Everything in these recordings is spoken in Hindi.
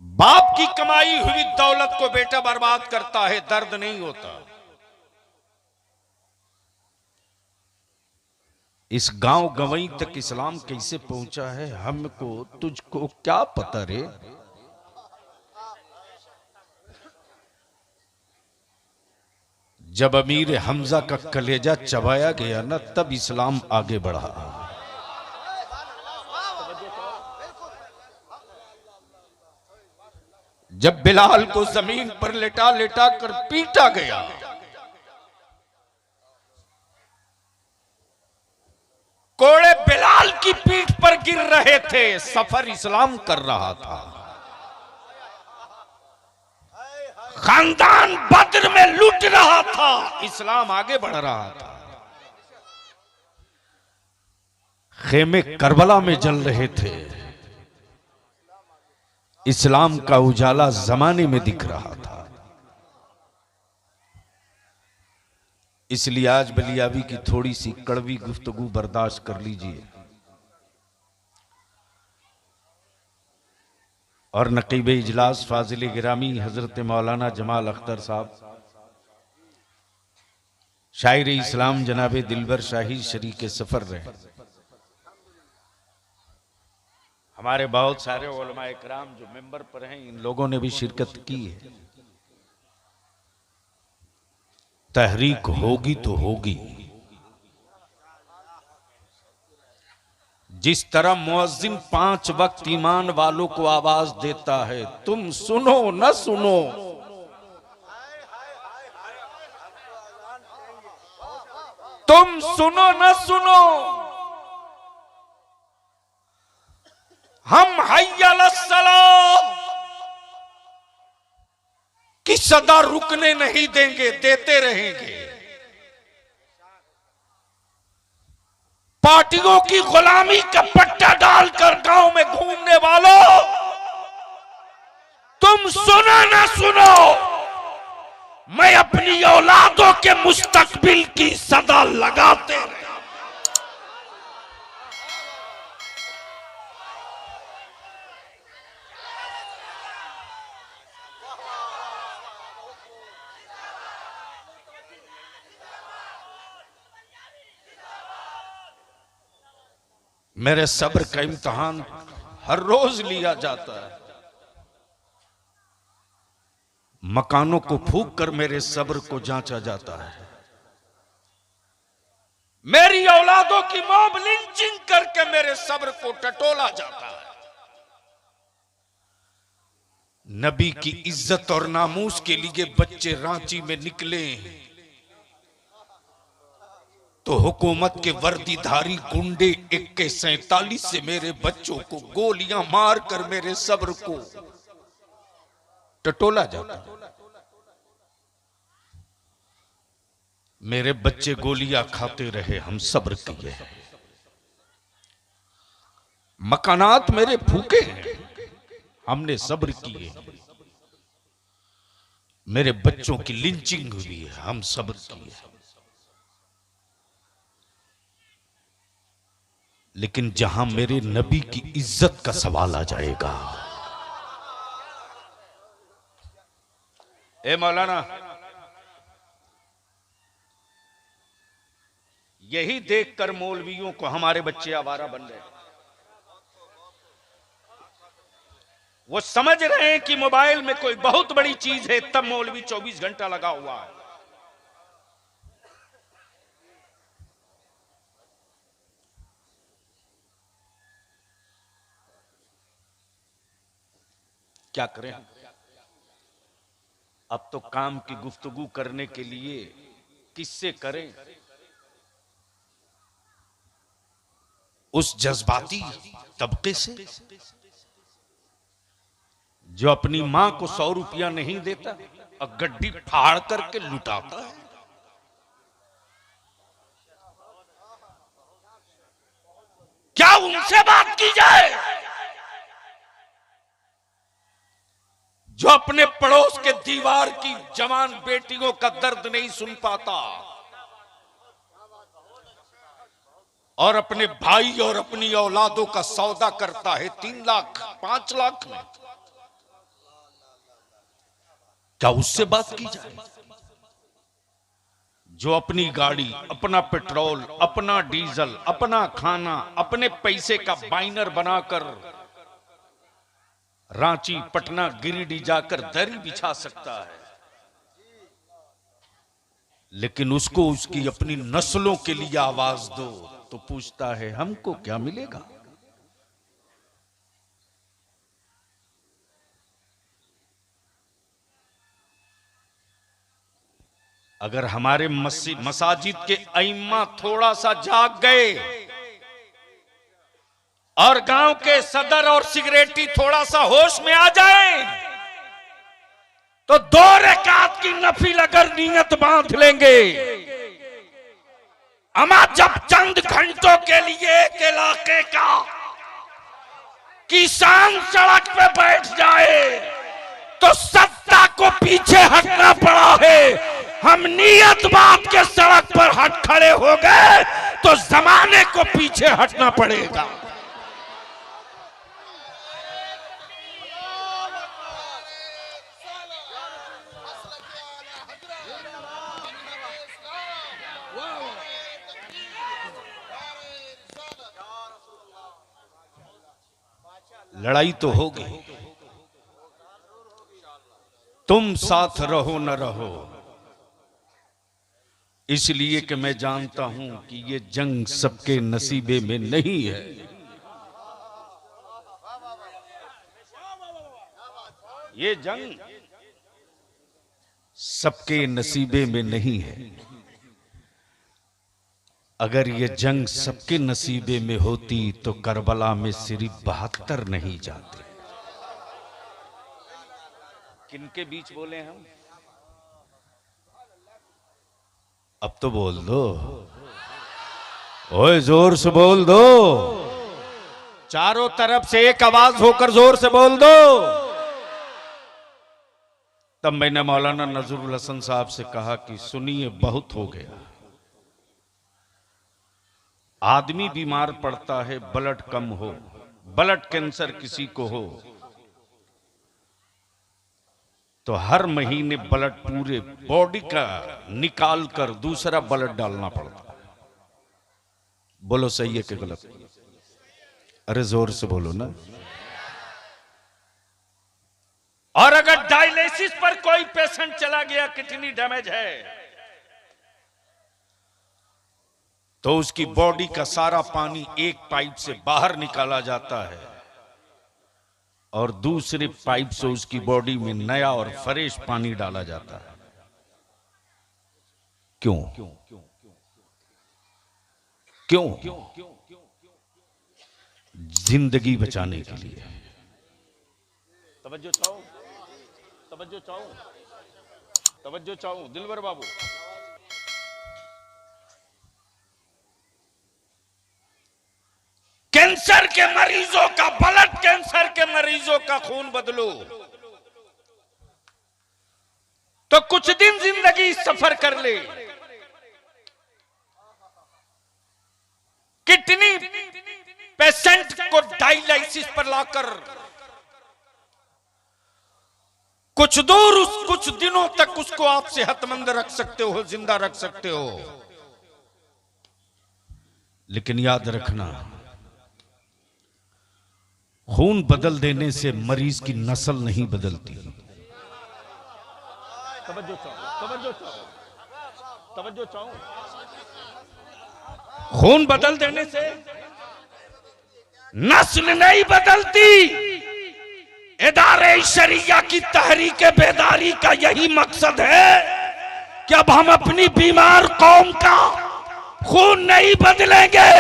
बाप की कमाई हुई दौलत को बेटा बर्बाद करता है, दर्द नहीं होता। इस गांव गवई तक इस्लाम कैसे पहुंचा है, हमको तुझको क्या पता रे। जब अमीर हमजा का कलेजा चबाया गया ना, तब इस्लाम आगे बढ़ा। जब बिलाल को जमीन पर लेटा लेटा कर पीटा गया, कोड़े बिलाल की पीठ पर गिर रहे थे, सफर इस्लाम कर रहा था। खानदान बद्र में लूट रहा था, इस्लाम आगे बढ़ रहा था। खेमे करबला में जल रहे थे, इस्लाम का उजाला जमाने में दिख रहा था। इसलिए आज बलियावी की थोड़ी सी कड़वी गुफ्तगू बर्दाश्त कर लीजिए। और नकीब इजलास फाजिल गिरामी हजरत मौलाना जमाल अख्तर साहब, शायर इस्लाम जनाबे दिलबर शाही शरीक सफर रहे। हमारे बहुत सारे उलमा इकराम जो मेंबर पर हैं, इन लोगों ने भी शिरकत की है। तहरीक होगी तो होगी। जिस तरह मुअज्जिन 5 वक्त ईमान वालों को आवाज देता है, तुम सुनो न सुनो, तुम सुनो न सुनो, हम हय्या अलस्सलाह की सदा रुकने नहीं देंगे, देते रहेंगे। पार्टियों की गुलामी का पट्टा डालकर गांव में घूमने वालों, तुम सुनो ना सुनो, मैं अपनी औलादों के मुस्तकबिल की सदा लगाते रहे। मेरे सब्र का इम्तिहान हर रोज लिया जाता है। मकानों को फूंक कर मेरे सब्र को जांचा जाता है। मेरी औलादों की मॉब लिंचिंग करके मेरे सब्र को टटोला जाता है। नबी की इज्जत और नामूस के लिए बच्चे रांची में निकले तो हुकूमत के वर्दीधारी गुंडे AK-47 से मेरे बच्चों को गोलियां मारकर मेरे सब्र को टटोला जाता। मेरे बच्चे गोलियां खाते रहे, हम सब्र किए। मकानात मेरे फूके हैं, हमने सब्र किए। मेरे बच्चों की लिंचिंग हुई है, हम सब्र किए। लेकिन जहां मेरे नबी की इज्जत का सवाल आ जाएगा, ए मौलाना, यही देखकर मौलवियों को हमारे बच्चे आवारा बन रहे। वो समझ रहे हैं कि मोबाइल में कोई बहुत बड़ी चीज है, तब मौलवी 24 घंटा लगा हुआ है। क्या करें? अब तो काम की गुफ्तगू करने के लिए किससे करें? उस जज्बाती तबके से जो अपनी मां को 100 रुपया नहीं देता और गड्डी फाड़ करके लुटाता है। क्या उनसे बात की जाए जो अपने पड़ोस के दीवार की जवान बेटियों का दर्द नहीं सुन पाता और अपने भाई और अपनी औलादों का सौदा करता है 3 लाख 5 लाख में? क्या उससे बात की जाए जो अपनी गाड़ी, अपना पेट्रोल, अपना डीजल, अपना खाना, अपने पैसे का बाइनर बनाकर रांची, पटना, गिरिडीह जाकर दरी बिछा सकता है, लेकिन उसको उसकी अपनी नस्लों के लिए आवाज दो तो पूछता है हमको क्या मिलेगा। अगर हमारे मसाजिद के अइम्मा थोड़ा सा जाग गए और गांव के सदर और सिगरेटी थोड़ा सा होश में आ जाए तो 2 रकात की नफिल अगर नियत बांध लेंगे, अमा जब चंद घंटों के लिए एक इलाके का किसान सड़क पे बैठ जाए तो सत्ता को पीछे हटना पड़ा है। हम नियत बात के सड़क पर हट खड़े हो गए तो जमाने को पीछे हटना पड़ेगा। लड़ाई तो होगी, तुम साथ रहो न रहो, इसलिए कि मैं जानता हूं कि ये जंग सबके नसीबे में नहीं है। ये जंग सबके नसीबे में नहीं है। अगर ये जंग सबके नसीबे में होती तो करबला में सिर्फ 72 नहीं जाते। किनके बीच बोले हम? अब तो बोल दो, ओए जोर से बोल दो, चारों तरफ से एक आवाज होकर जोर से बोल दो। तब मैंने मौलाना नजरुल हसन साहब से कहा कि सुनिए, बहुत हो गया। आदमी बीमार पड़ता है, ब्लड कम हो, ब्लड कैंसर किसी को हो तो हर महीने ब्लड पूरे बॉडी का निकाल कर दूसरा ब्लड डालना पड़ता है। बोलो सही है कि गलत? अरे जोर से बोलो ना। और अगर डायलिसिस पर कोई पेशेंट चला गया, किडनी डैमेज है, तो उसकी बॉडी का सारा पानी एक पाइप से बाहर निकाला जाता है और दूसरे पाइप से उसकी बॉडी में नया और फ्रेश पानी डाला जाता है। क्यों? क्यों? जिंदगी बचाने के लिए। तवज्जो चाहो, तवज्जो चाहो, तवज्जो चाहो दिलवर बाबू। कैंसर के मरीजों का, ब्लड कैंसर के मरीजों का खून बदलो तो कुछ दिन जिंदगी सफर कर ले। किडनी पेशेंट को डायलिसिस पर लाकर कुछ दूर, कुछ दिनों तक उसको आप सेहतमंद रख सकते हो, जिंदा रख सकते हो, लेकिन याद रखना, खून बदल देने से मरीज की नस्ल नहीं बदलती। तवज्जो चाहो, तवज्जो चाहो, तवज्जो चाहो। खून बदल देने से नस्ल नहीं बदलती। इदारे शरिया की तहरीक बेदारी का यही मकसद है कि अब हम अपनी बीमार कौम का खून नहीं बदलेंगे,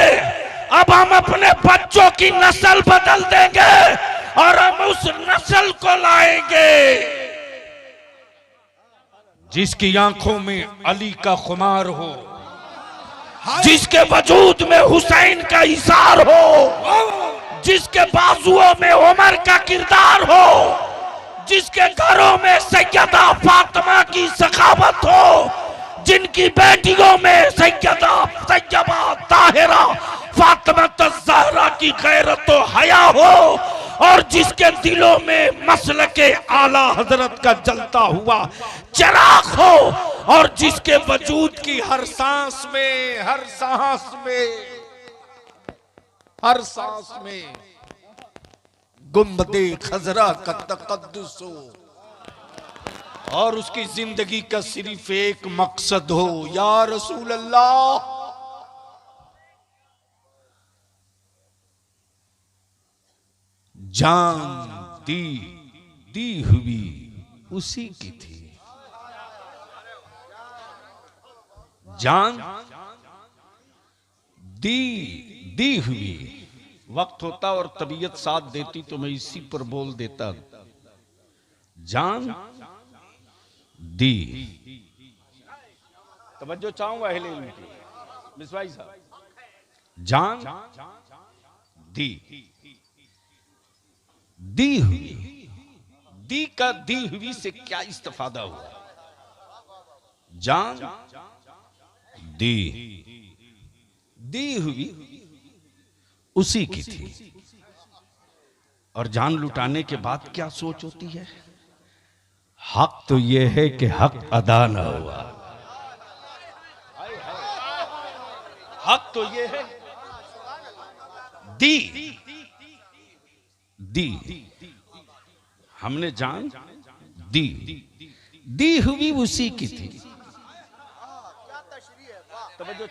अब हम अपने बच्चों की नस्ल बदल देंगे और हम उस नस्ल को लाएंगे जिसकी आंखों में अली का खुमार हो, जिसके वजूद में हुसैन का इशार हो, जिसके बाजुओं में उमर का किरदार हो, जिसके घरों में सैयदा फातिमा की सखावत हो, जिनकी बेटियों में सैयदा तैयबा ताहिरा फातिमा ज़हरा की गैरत तो हया हो, और जिसके दिलों में मसलके आला हजरत का जलता हुआ चिराग हो, और जिसके वजूद की हर सांस में, हर सांस में, हर सांस में गुंबदे खजरा का तकद्दुस हो, और उसकी जिंदगी का सिर्फ एक मकसद हो, या रसूल अल्लाह जान दी हुई उसी की थी, जान दी हुई। वक्त होता और तबीयत साथ देती तो मैं इसी पर बोल देता, जान दी। तवज्जो चाहूंगा अहले इल्म की, मिसवाई साहब, जान दी हुई। दी का दी हुई से क्या इस्तेफादा हुआ? जान दी हुई उसी की थी, और जान लुटाने के बाद क्या सोच होती है? हक तो यह है कि हक अदा ना हुआ। हक तो यह है, दी हमने जान दी हुई उसी की थी। तवज्जो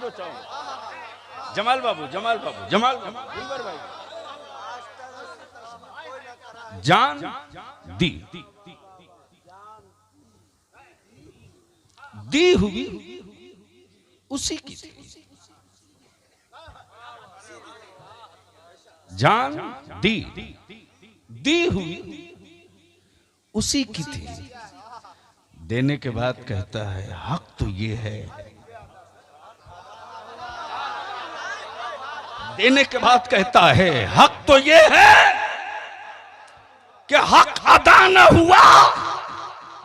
चाहूं जमाल बाबू दिलबर भाई, जान दी हुई उसी की थी, जान दी हुई उसी की थी। देने के बाद कहता है हक तो ये है, देने के बाद कहता है हक तो ये है कि हक अदा न हुआ।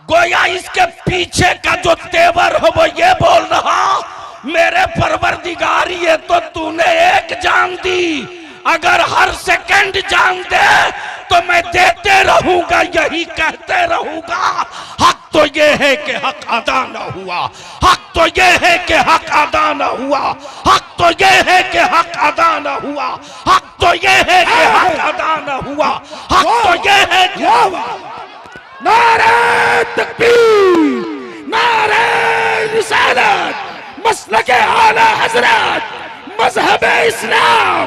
गोया इसके पीछे का जो तेवर हो वो ये बोल रहा, मेरे परवरदिगार ये तो तूने एक जान दी, अगर हर सेकंड जान दे तो मैं देते रहूंगा, यही कहते रहूंगा। हक तो ये है कि हक अदा न हुआ, हक तो ये है कि हक अदा न हुआ, हक तो ये है कि हक अदा न हुआ, हक तो ये है कि हक अदा न हुआ, हक तो ये है कि नारे तकबीर, नारे रिसालत, मसलके आला हजरत, मजहब इस्लाम,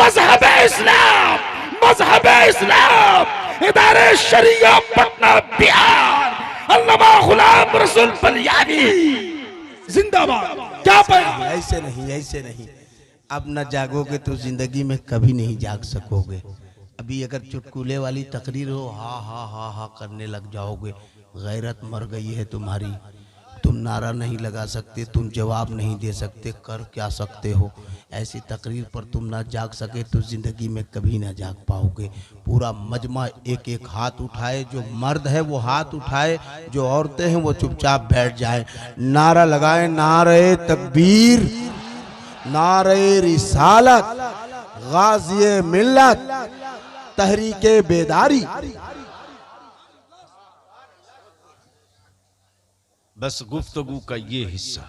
मजहब इस्लाम, मजहब इस्लाम, इदारे शरिया पटना बिहार, अल्लामा गुलाम रसूल फलियानी जिंदाबाद। क्या पैगाम? ऐसे नहीं, अब न जागोगे तो जिंदगी में कभी नहीं जाग सकोगे। अभी अगर चुटकुले वाली तकरीर हो, हा हा हा हा करने लग जाओगे। गैरत मर गई है तुम्हारी, तुम नारा नहीं लगा सकते, तुम जवाब नहीं दे सकते, कर क्या सकते हो? ऐसी तकरीर पर तुम ना जाग सके तो ज़िंदगी में कभी ना जाग पाओगे। पूरा मजमा एक एक हाथ उठाए, जो मर्द है वो हाथ उठाए, जो औरतें हैं वो चुपचाप बैठ जाए। नारा लगाए, नारे तकबीर, नारे रिसालत, गाज़ी मिल्लत, तहरीके बेदारी। बस गुफ्तगू का ये हिस्सा।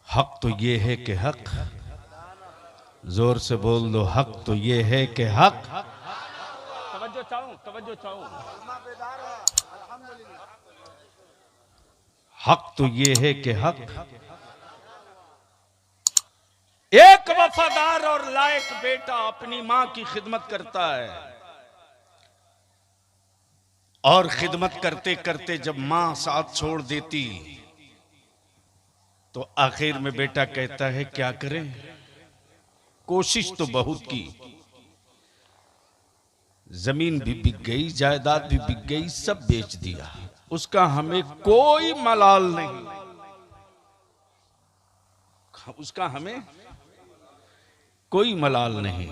हक तो ये है कि हक, जोर से बोल दो, हक तो ये है कि हक। तवज्जो चाहूं हक तो ये है कि हक। एक वफादार और लायक बेटा अपनी मां की खिदमत करता है, और खिदमत करते करते जब मां साथ छोड़ देती तो आखिर में बेटा कहता है क्या करें, कोशिश तो बहुत की, जमीन भी बिक गई, जायदाद भी बिक गई, सब बेच दिया, उसका हमें कोई मलाल नहीं, उसका हमें कोई मलाल नहीं।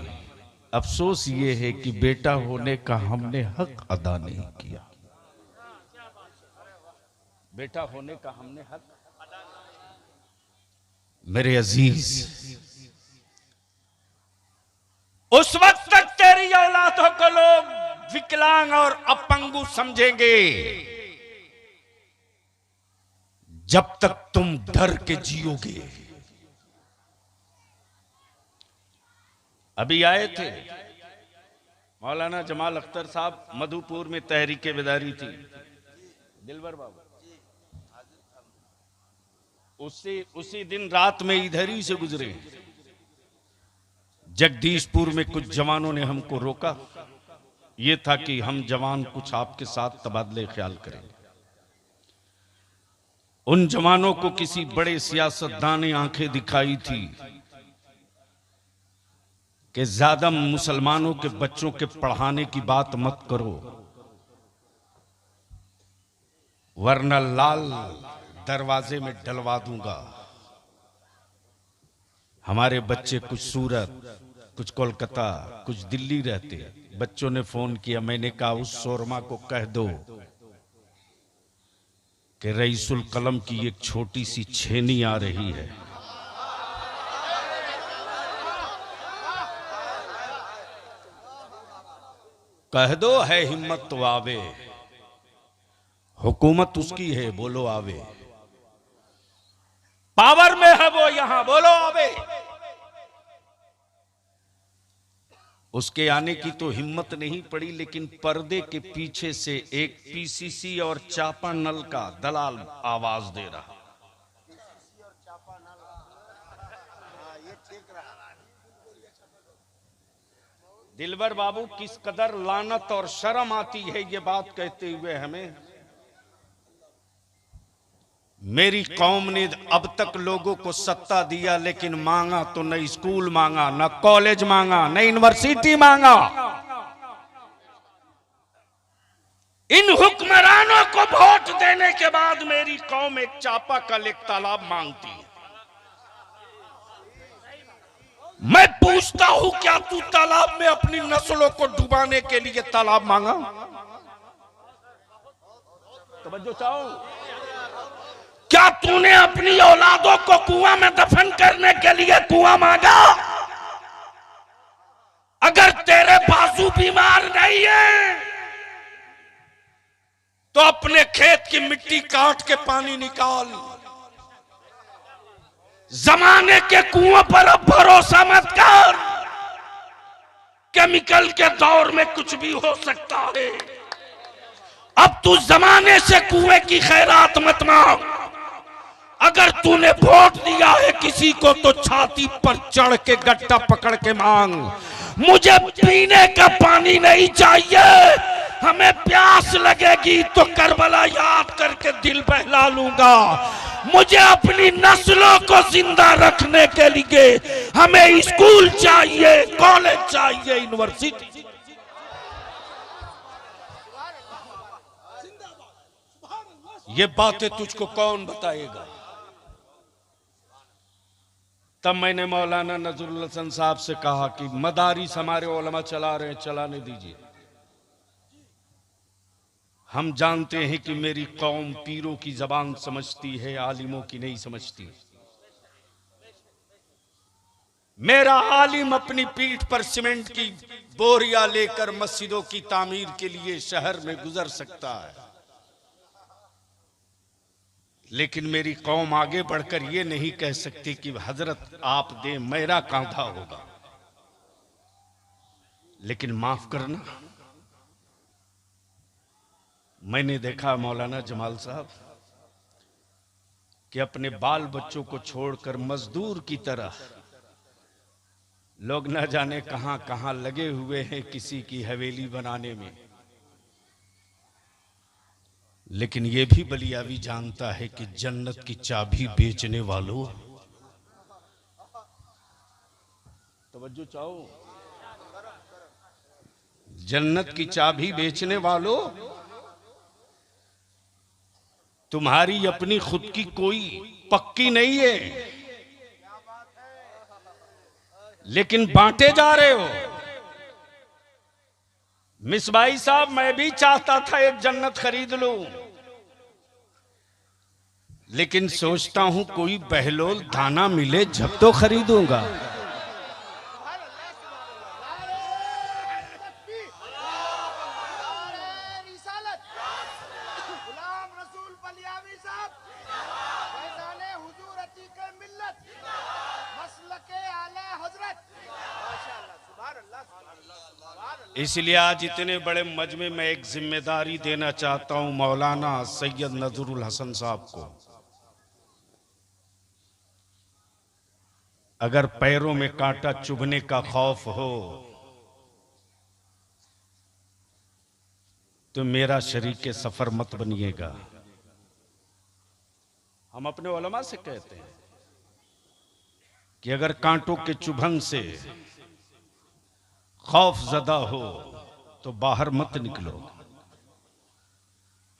अफसोस ये है कि बेटा होने का हमने हक अदा नहीं किया, बेटा होने का हमने हक। मेरे अजीज, उस वक्त तक तेरी औलादों को लोग विकलांग और अपंगु समझेंगे जब तक तुम डर के जियोगे। अभी आए थे मौलाना जमाल अख्तर साहब, मधुपुर में तहरीके बेदारी थी, दिलवर बाबू, उसी दिन रात में इधर ही से गुजरे। जगदीशपुर में कुछ जवानों ने हमको रोका, ये था कि हम जवान कुछ आपके साथ तबादले ख्याल करें। उन जवानों को किसी बड़े सियासतदान ने आंखें दिखाई थी कि ज्यादा मुसलमानों के बच्चों के पढ़ाने की बात मत करो, वरना लाल दरवाजे में डलवा दूंगा। हमारे बच्चे कुछ सूरत, कुछ कोलकाता, कुछ दिल्ली रहते। बच्चों ने फोन किया, मैंने कहा उस शोरमा को कह दो कि रईसुल कलम की एक छोटी सी छेनी आ रही है, कह दो है हिम्मत तो आवे, हुकूमत उसकी है, बोलो आवे, पावर में है वो यहां, बोलो आवे। उसके आने की तो हिम्मत नहीं पड़ी, लेकिन पर्दे के पीछे से एक पीसीसी और चापानल का दलाल आवाज दे रहा। दिलबर बाबू, किस कदर लानत और शर्म आती है ये बात कहते हुए हमें। मेरी कौम ने अब तक लोगों को सत्ता दिया, लेकिन मांगा तो न स्कूल मांगा, न कॉलेज मांगा, न यूनिवर्सिटी मांगा। इन हुक्मरानों को वोट देने के बाद मेरी कौम एक चापाकल, एक तालाब मांगती है। मैं पूछता हूं, क्या तू तालाब में अपनी नस्लों को डुबाने के लिए तालाब मांगा? तवज्जो चाहो। क्या तूने अपनी औलादों को कुआं में दफन करने के लिए कुआं मांगा? अगर तेरे बाजू बीमार नहीं है तो अपने खेत की मिट्टी काट के पानी निकाल। जमाने के कुओं पर अब भरोसा मत कर, केमिकल के दौर में कुछ भी हो सकता है। अब तू जमाने से कुएं की खैरात मत मांग। अगर तूने वोट दिया है किसी को तो छाती पर चढ़ के गट्टा पकड़ के मांग। मुझे पीने का पानी नहीं चाहिए, हमें प्यास लगेगी तो करबला याद करके दिल बहला लूंगा। मुझे अपनी नस्लों को जिंदा रखने के लिए हमें स्कूल चाहिए, कॉलेज चाहिए, यूनिवर्सिटी। ये बातें तुझको कौन बताएगा? तब मैंने मौलाना नजरुल हसन साहब से कहा कि मदारिस हमारे उलमा चला रहे हैं, चलाने दीजिए। हम जानते हैं कि मेरी कौम पीरों की जबान समझती है, आलिमों की नहीं समझती। मेरा आलिम अपनी पीठ पर सीमेंट की बोरियां लेकर मस्जिदों की तामीर के लिए शहर में गुजर सकता है, लेकिन मेरी कौम आगे बढ़कर यह नहीं कह सकती कि हजरत आप दे, मेरा कांधा होगा। लेकिन माफ करना, मैंने देखा मौलाना जमाल साहब कि अपने बाल बच्चों को छोड़कर मजदूर की तरह लोग न जाने कहां कहां लगे हुए हैं किसी की हवेली बनाने में। लेकिन यह भी बलियावी जानता है कि जन्नत की चाबी बेचने वालों, तवज्जो चाहो, जन्नत की चाबी बेचने वालों, तुम्हारी अपनी खुद की कोई पक्की नहीं है, लेकिन बांटे जा रहे हो। मिसबाई साहब, मैं भी चाहता था एक जन्नत खरीद लूं, लेकिन सोचता हूं कोई बहलोल थाना मिले जब तो खरीदूंगा। इसलिए आज इतने बड़े मजमे में एक जिम्मेदारी देना चाहता हूं मौलाना सैयद नजरुल हसन साहब को। अगर पैरों में कांटा चुभने का खौफ हो तो मेरा शरीके सफर मत बनिएगा। हम अपने उलमा से कहते हैं कि अगर कांटों के चुभन से खौफ ज़दा हो तो बाहर मत निकलो।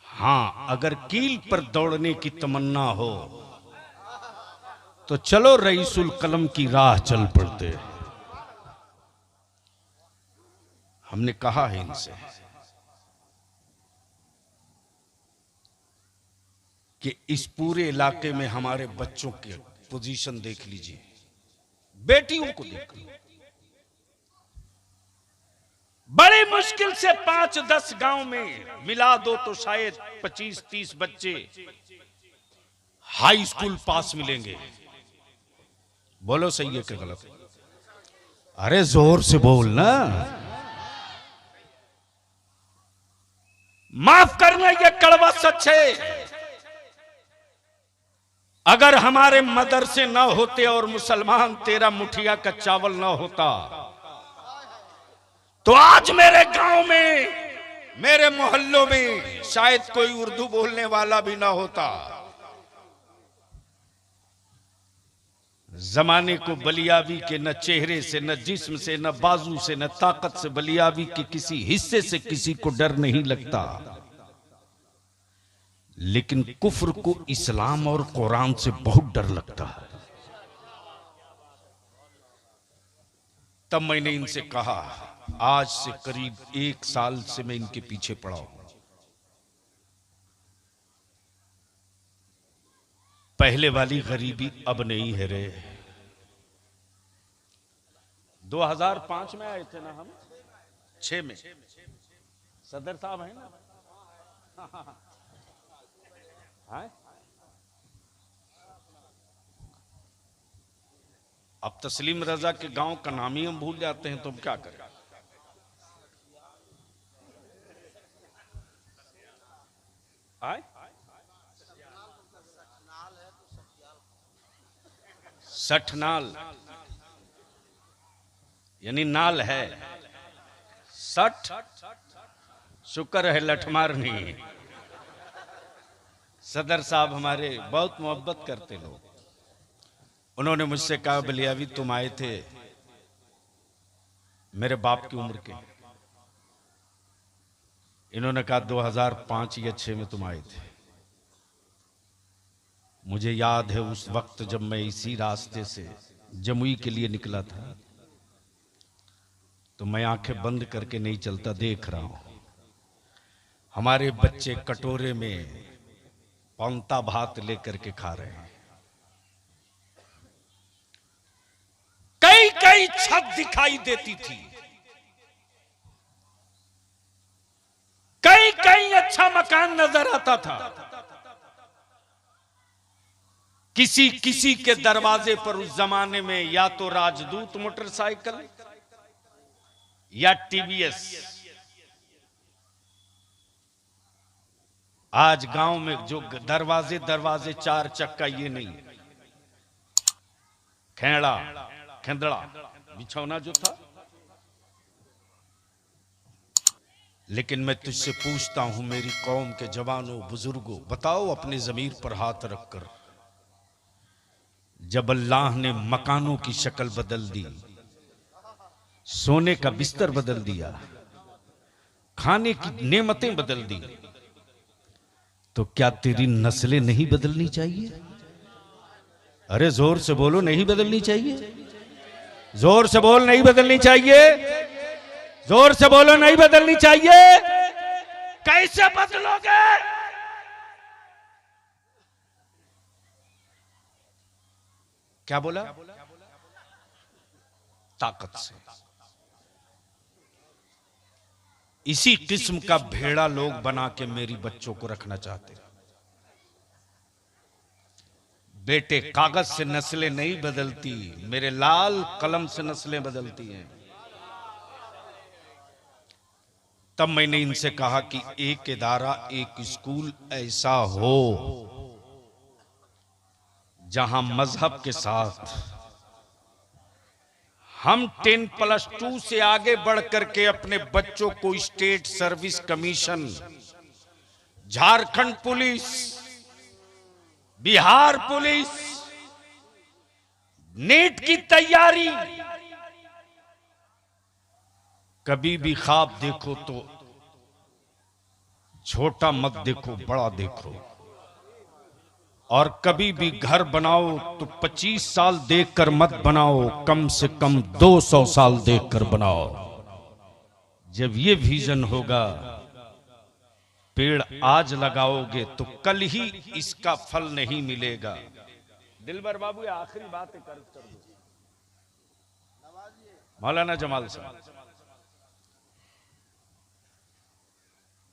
हां, अगर कील पर दौड़ने की तमन्ना हो तो चलो रईसुल कलम की राह चल पड़ते। हमने कहा है इनसे कि इस पूरे इलाके में हमारे बच्चों की पोजीशन देख लीजिए, बेटियों को देख लो। बड़ी मुश्किल से 5-10 गांव में मिला दो तो शायद 25-30 बच्चे हाई स्कूल पास मिलेंगे। बोलो सही है कि गलत? अरे जोर से बोल ना। माफ करना, ये कड़वा सच है। अगर हमारे मदरसे ना होते और मुसलमान तेरा मुठिया का चावल ना होता तो आज मेरे गांव में, मेरे मोहल्लों में शायद कोई उर्दू बोलने वाला भी ना होता। जमाने को बलियावी के न चेहरे से, न जिस्म से, न बाजू से, न ताकत से, बलियावी के किसी हिस्से से किसी को डर नहीं लगता। लेकिन कुफ्र को इस्लाम और कुरान से बहुत डर लगता है। तब मैंने इनसे कहा, आज से करीब 1 साल से मैं इनके पीछे पड़ा हूं। पहले वाली गरीबी अब नहीं है रे। 2005 में आए थे ना हम, 6 में सदर साहब है ना। हाँ? अब तस्लीम रजा के गांव का नाम ही हम भूल जाते हैं तो हम क्या करें। आए? सठनाल यानी नाल है, सठ शुक्र है लठमार नहीं। सदर साहब हमारे बहुत मोहब्बत करते लोग। उन्होंने मुझसे कहा, बलियावी तुम आए थे मेरे बाप की उम्र के। इन्होंने कहा 2005 या 6 में तुम आए थे। मुझे याद है उस वक्त जब मैं इसी रास्ते से जमुई के लिए निकला था तो मैं आंखें बंद करके नहीं चलता, देख रहा हूं हमारे बच्चे कटोरे में पौंता भात लेकर के खा रहे हैं। कई कई छत दिखाई देती थी, कई कई अच्छा मकान नजर आता था। किसी किसी के दरवाजे पर उस जमाने में या तो राजदूत मोटरसाइकिल या टीवीएस। आज गांव में जो दरवाजे 4 चक्का ये नहीं, खेड़ा खेंदड़ा बिछौना जो था। लेकिन मैं तुझसे पूछता हूं मेरी कौम के जवानों बुजुर्गों, बताओ अपने जमीर पर हाथ रखकर, जब अल्लाह ने मकानों की शक्ल बदल दी, सोने का बिस्तर बदल दिया, खाने की नेमतें बदल दी, तो क्या तेरी नस्लें नहीं बदलनी चाहिए? अरे जोर से बोलो, नहीं बदलनी चाहिए? जोर से बोल, नहीं बदलनी चाहिए? जोर से बोलो, नहीं बदलनी चाहिए? कैसे बदलोगे? क्या बोला? ताकत से। इसी किस्म का भेड़ा लोग बना के मेरी बच्चों को रखना चाहते हैं। बेटे, कागज से नस्लें नहीं बदलती, मेरे लाल, कलम से नस्लें बदलती हैं। तब मैंने इनसे कहा कि एक इदारा, एक स्कूल ऐसा हो जहां मजहब के साथ हम 10+2 से आगे बढ़ करके अपने बच्चों को state service commission, Jharkhand police, Bihar police, NEET की तैयारी, कभी भी ख्वाब देखो तो छोटा मत देखो, बड़ा देखो। और कभी भी घर बनाओ तो 25 साल देखकर मत बनाओ, कम से कम 200 साल देखकर बनाओ। जब ये विजन होगा, पेड़ आज लगाओगे तो कल ही इसका फल नहीं मिलेगा। दिलबर बाबू, ये आखिरी बात है, कर दो मौलाना जमाल साहब।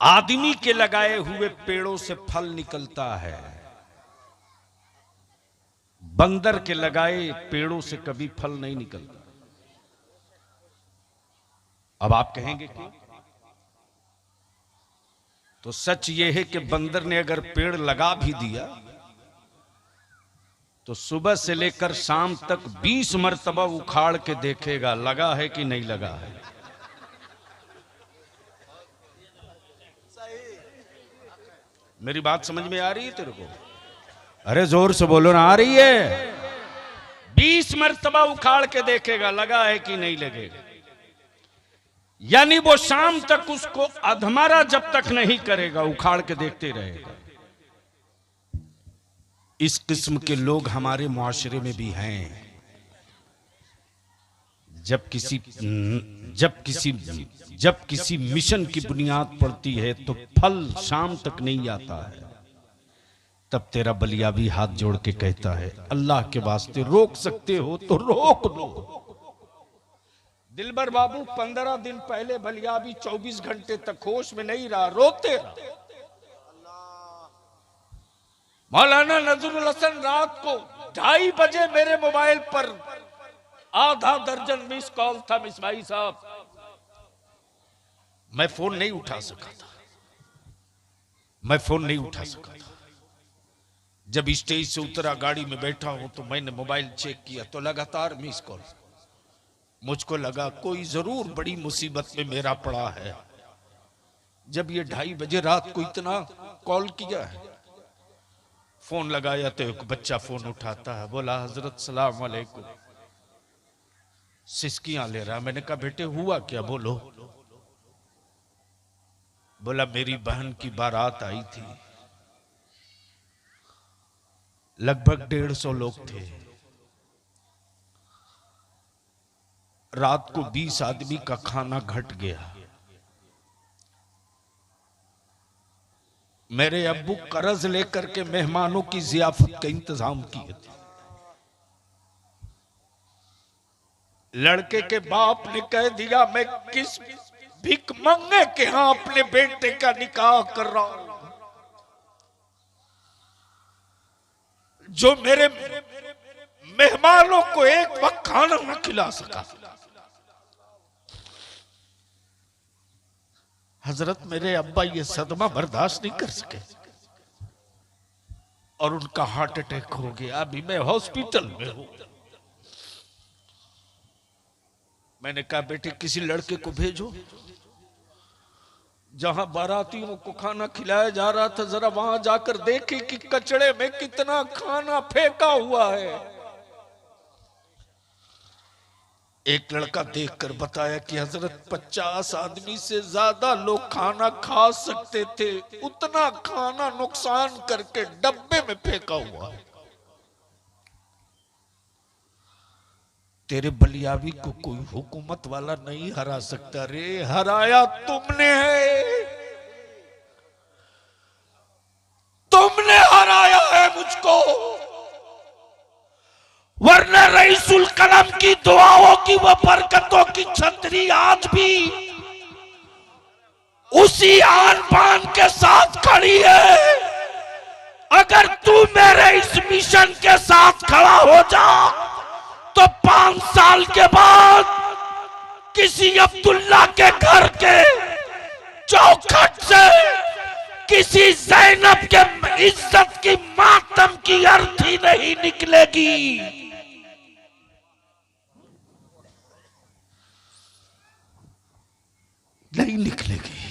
आदमी के लगाए हुए पेड़ों से फल निकलता है, बंदर के लगाए पेड़ों से कभी फल नहीं निकलता। अब आप कहेंगे क्यों? तो सच यह है कि बंदर ने अगर पेड़ लगा भी दिया तो सुबह से लेकर शाम तक 20 मरतबा उखाड़ के देखेगा लगा है कि नहीं लगा है। मेरी बात समझ में आ रही है तेरे को? अरे जोर से बोलो ना, आ रही है? 20 मरतबा उखाड़ के देखेगा लगा है कि नहीं लगेगा। यानी वो शाम तक उसको अधमरा जब तक नहीं करेगा, उखाड़ के देखते रहेगा। इस किस्म के लोग हमारे मुआशरे में भी हैं। जब किसी मिशन की बुनियाद पड़ती है तो फल शाम तक नहीं आता है। तब तेरा बलियाबी हाथ जोड़ के कहता है, अल्लाह के वास्ते रोक सकते हो तो रोक दो। दिलबर बाबू 15 दिन पहले बलियाबी 24 घंटे तक होश में नहीं रहा, रोते रहा। मौलाना नजरुल हसन रात को 2:30 बजे मेरे मोबाइल पर आधा दर्जन मिस कॉल था। मिसबाई साहब, मैं फोन नहीं उठा सका था। जब स्टेज से उतरा, गाड़ी में बैठा हूं तो मैंने मोबाइल चेक किया तो लगातार मिस कॉल। मुझको लगा कोई जरूर बड़ी मुसीबत में मेरा पड़ा है। जब ये 2:30 बजे रात को इतना कॉल किया है, फोन लगाया तो एक बच्चा फोन उठाता है, बोला हजरत सलाम अलैकुम। सिसकियां ले रहा। मैंने कहा बेटे हुआ क्या, बोलो। बोला मेरी बहन की बारात आई थी, लगभग 150 लोग थे। रात को 20 आदमी का खाना घट गया। मेरे अब्बू कर्ज लेकर के मेहमानों की जियाफत का इंतजाम किए थे। लड़के के बाप ने कह दिया मैं किस भिख मंगे के यहां अपने बेटे का निकाह कर रहा हूं, जो मेरे मेहमानों को एक वक्त खाना न खिला सका। हजरत मेरे अब्बा ये सदमा बर्दाश्त नहीं कर सके और उनका हार्ट अटैक हो गया। अभी मैं हॉस्पिटल में हूं। मैंने कहा बेटे किसी लड़के को भेजो जहां बारातियों को खाना खिलाया जा रहा था, जरा वहां जाकर देखे कि कचड़े में कितना खाना फेंका हुआ है। एक लड़का देखकर बताया कि हजरत 50 आदमी से ज्यादा लोग खाना खा सकते थे, उतना खाना नुकसान करके डब्बे में फेंका हुआ है। तेरे बलियाबी को कोई हुकूमत वाला नहीं हरा सकता रे, हराया तुमने है, तुमने हराया है मुझको, वरना कलम की दुआओं की वो बरकतों की छतरी आज भी उसी आन बान के साथ खड़ी है। अगर तू मेरे इस मिशन के साथ खड़ा हो जा तो 5 साल के बाद किसी अब्दुल्ला के घर के चौखट से किसी ज़ैनब के इज्जत की मातम की अर्थी नहीं निकलेगी। नहीं निकलेगी।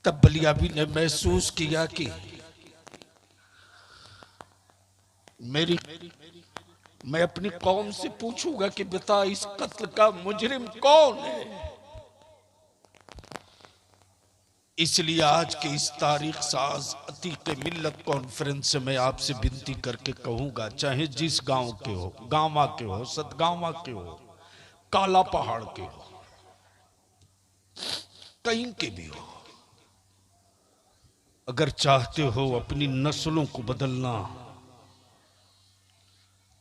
तब बलियाबी ने महसूस किया कि मैं अपनी कौम से पूछूंगा कि बता इस कत्ल का मुजरिम कौन है। इसलिए आज के इस तारीख साज अतीक मिल्लत कॉन्फ्रेंस से मैं आपसे विनती करके कहूंगा, चाहे जिस गांव के हो, गांवा के हो, सतगांवा के हो, काला पहाड़ के हो, कहीं के भी हो, अगर चाहते हो अपनी नस्लों को बदलना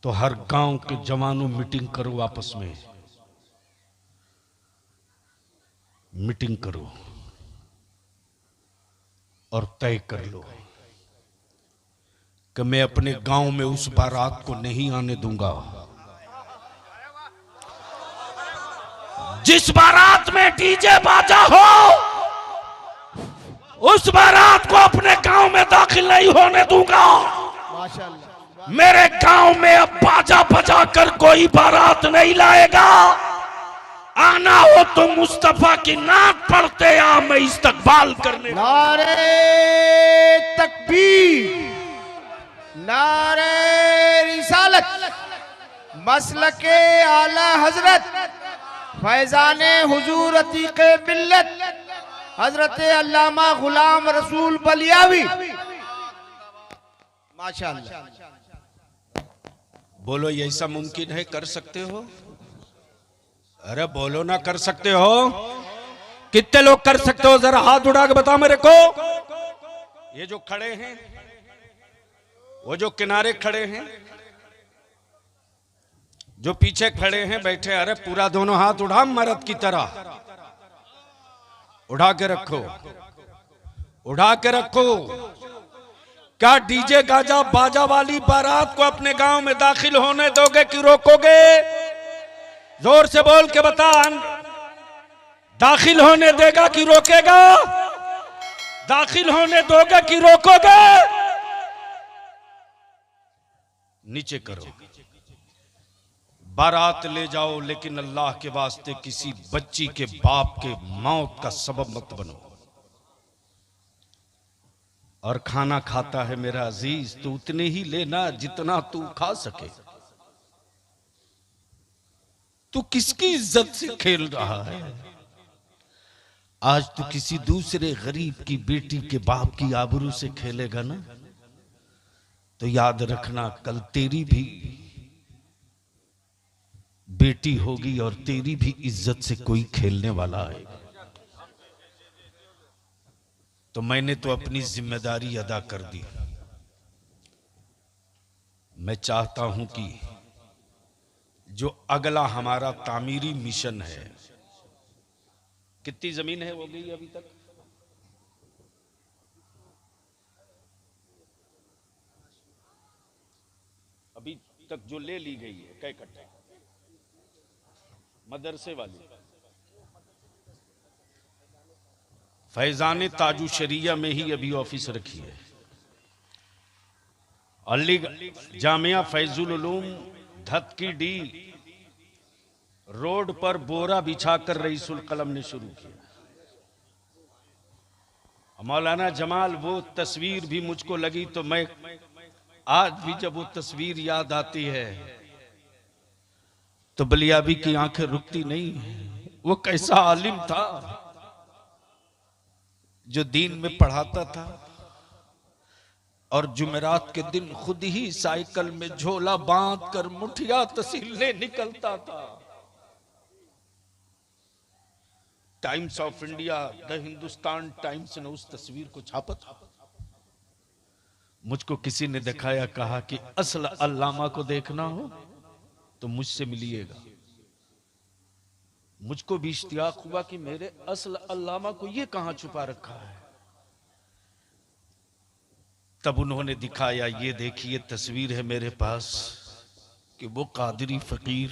तो हर गांव के जवानों मीटिंग करो, आपस में मीटिंग करो और तय कर लो कि मैं अपने गांव में उस बारात को नहीं आने दूंगा जिस बारात में डीजे बाजा हो। उस बारात को अपने गांव में दाखिल नहीं होने दूंगा। मेरे गांव में अब बाजा बजा कर कोई बारात नहीं लाएगा। आना हो तो मुस्तफा की नात पढ़ते आ, मैं इस्तकबाल करने। नारे तकबीर, नारे रिसालत, मसलके आला हजरत फैजाने हुजूर अतीके मिल्लत हजरत अल्लामा गुलाम रसूल बलियावी। माशाअल्लाह। बोलो, ये ऐसा मुमकिन है? कर सकते हो? अरे बोलो ना, कर सकते हो? कितने लोग कर सकते हो? जरा हाथ उठा के बताओ मेरे को। ये जो खड़े हैं, वो जो किनारे खड़े हैं, जो पीछे खड़े हैं, बैठे, अरे पूरा दोनों हाथ उठा मर्द की तरह उठा के रखो, उठा के रखो। क्या डीजे गाजा बाजा वाली बारात को अपने गांव में दाखिल होने दोगे कि रोकोगे? जोर से बोल के बता। दाखिल होने देगा कि रोकेगा? दाखिल होने दोगे कि रोकोगे? नीचे करो। बारात ले जाओ, लेकिन अल्लाह के वास्ते किसी बच्ची के बाप के मौत का सबब मत बनो। और खाना खाता है मेरा अजीज तो उतने ही लेना जितना तू खा सके। तू किसकी इज्जत से खेल रहा है? आज तू किसी दूसरे गरीब की बेटी के बाप की आबरू से खेलेगा ना, तो याद रखना कल तेरी भी बेटी होगी और तेरी भी इज्जत से कोई खेलने वाला है। तो मैंने तो अपनी जिम्मेदारी अदा कर दी। मैं चाहता हूं कि जो अगला हमारा तामीरी मिशन है, कितनी जमीन है हो गई अभी तक? अभी तक जो ले ली गई है कै कट्टा? मदरसे वाली फैजान ताजु शरिया में ही अभी ऑफिस रखी है। अली जामिया फैजुल उलूम धतकी डी रोड पर बोरा बिछाकर रईसुल कलम ने शुरू किया। मौलाना जमाल, वो तस्वीर भी मुझको लगी तो मैं आज भी जब वो तस्वीर याद आती है तो बलियाबी की आंखें रुकती नहीं। वो कैसा आलिम था जो दीन में पढ़ाता था और जुमेरात के दिन खुद ही साइकिल में झोला बांध कर मुठिया तहसीलने निकलता था। Times of India, the Hindustan times ने उस तस्वीर को छापा था। मुझको किसी ने दिखाया, कहा कि असल अल्लामा को देखना हो तो मुझसे मिलिएगा। मुझको भी इश्तियाक हुआ कि मेरे असल अल्लामा को ये कहां छुपा रखा है। तब उन्होंने दिखाया, ये देखिए तस्वीर है मेरे पास कि वो कादरी फकीर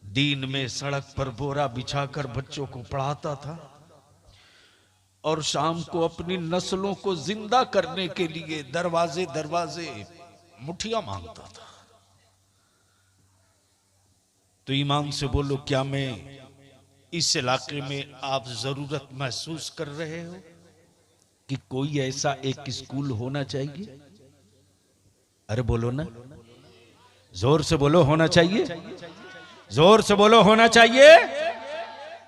दीन में सड़क पर बोरा बिछाकर बच्चों को पढ़ाता था और शाम को अपनी नस्लों को जिंदा करने के लिए दरवाजे दरवाजे मुठियां मांगता था। तो ईमान से बोलो, क्या मैं इस इलाके में आप जरूरत महसूस कर रहे हो कि कोई ऐसा एक स्कूल होना चाहिए? अरे बोलो ना, जोर से बोलो, होना चाहिए, जोर से बोलो, होना चाहिए।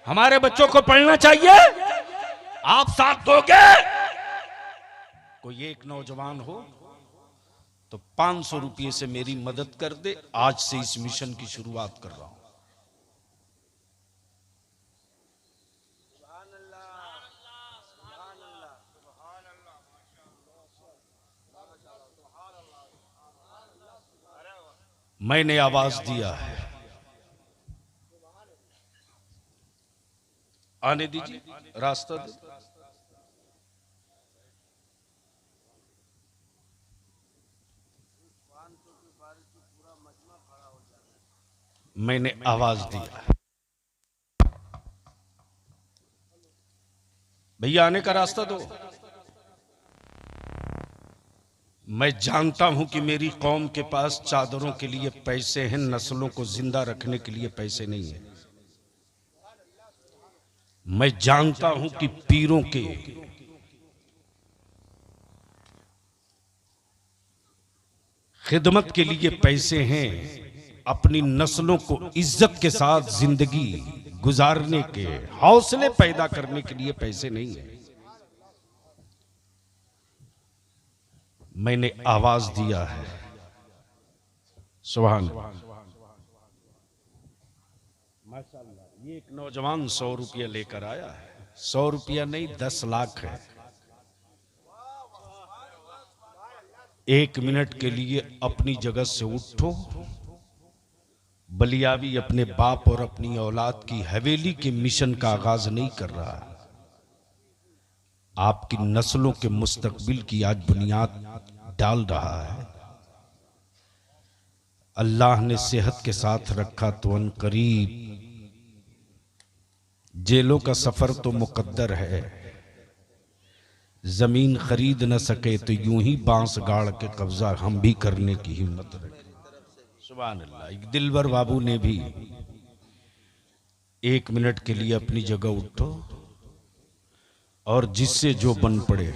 हमारे बच्चों को पढ़ना चाहिए। आप साथ दोगे? कोई एक नौजवान हो तो 500 रुपये से मेरी मदद कर दे। आज से इस मिशन की शुरुआत कर रहा हूं। मैंने आवाज दिया है, आने दीजिए, रास्ता दो। मैंने आवाज दिया, भैया आने का रास्ता दो। मैं जानता हूं कि मेरी कौम के पास चादरों के लिए पैसे हैं, नस्लों को जिंदा रखने के लिए पैसे नहीं है। मैं जानता हूं कि पीरों के खिदमत के लिए पैसे हैं, अपनी नस्लों को इज्जत के साथ जिंदगी गुजारने के हौसले पैदा करने के लिए पैसे नहीं है। मैंने आवाज दिया है। सुभान अल्लाह, माशाअल्लाह। ये एक नौजवान 100 रुपया लेकर आया है। 100 रुपया नहीं, 10 लाख है। 1 मिनट के लिए अपनी जगह से उठो। बलियावी अपने बाप और अपनी औलाद की हवेली के मिशन का आगाज नहीं कर रहा, आपकी नस्लों के मुस्तकबिल की आज बुनियाद डाल रहा है। अल्लाह ने सेहत के साथ रखा तो अनकरीब जेलों का सफर तो मुकद्दर है। जमीन खरीद न सके तो यूं ही बांस गाड़ के कब्जा हम भी करने की हिम्मत रखें। सुभान अल्लाह। एक दिलवर बाबू ने भी 1 मिनट के लिए अपनी जगह उठो और जिससे जो बन पड़े,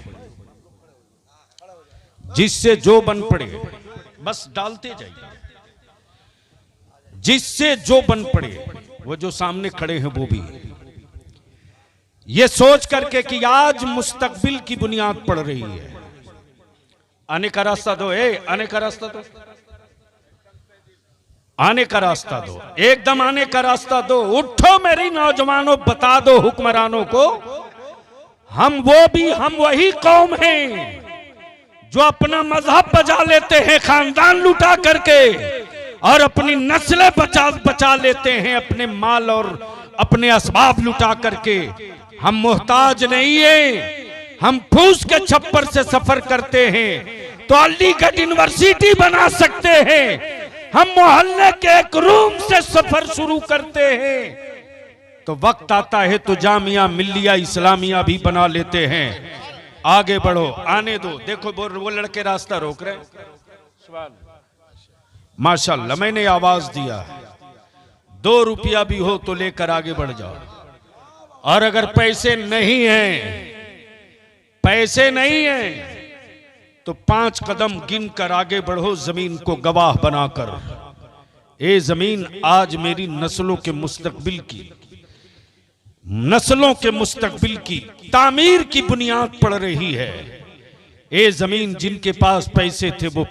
जिससे जो बन पड़े बस डालते जाइए। जिससे जो बन पड़े, वो जो सामने खड़े हैं वो भी ये सोच करके कि आज मुस्तकबिल की बुनियाद पड़ रही है। आने का रास्ता दो, आने का रास्ता दो, आने का रास्ता दो, एकदम आने का रास्ता दो। उठो मेरी नौजवानों, बता दो हुक्मरानों को, हम वही कौम हैं जो अपना मजहब बचा लेते हैं खानदान लुटा करके, और अपनी नस्लें बचा लेते हैं अपने माल और अपने असबाब लुटा करके। हम मोहताज नहीं है, हम फूस के छप्पर से सफर करते हैं तो अलीगढ़ यूनिवर्सिटी बना सकते हैं। हम मोहल्ले के एक रूम से सफर शुरू करते हैं तो वक्त आता है तो जामिया मिल्लिया इस्लामिया भी बना लेते हैं। आगे बढ़ो, आने दो। देखो वो लड़के रास्ता रोक रहे। माशाल्लाह, मैंने आवाज दिया, 2 रुपया भी हो तो लेकर आगे बढ़ जाओ। और अगर पैसे नहीं हैं तो 5 कदम गिन कर आगे बढ़ो, जमीन को गवाह बनाकर। ये जमीन आज मेरी नस्लों के मुस्तकबिल की तामीर की बुनियाद पड़ रही है। ये जमीन जिनके पास पैसे थे वो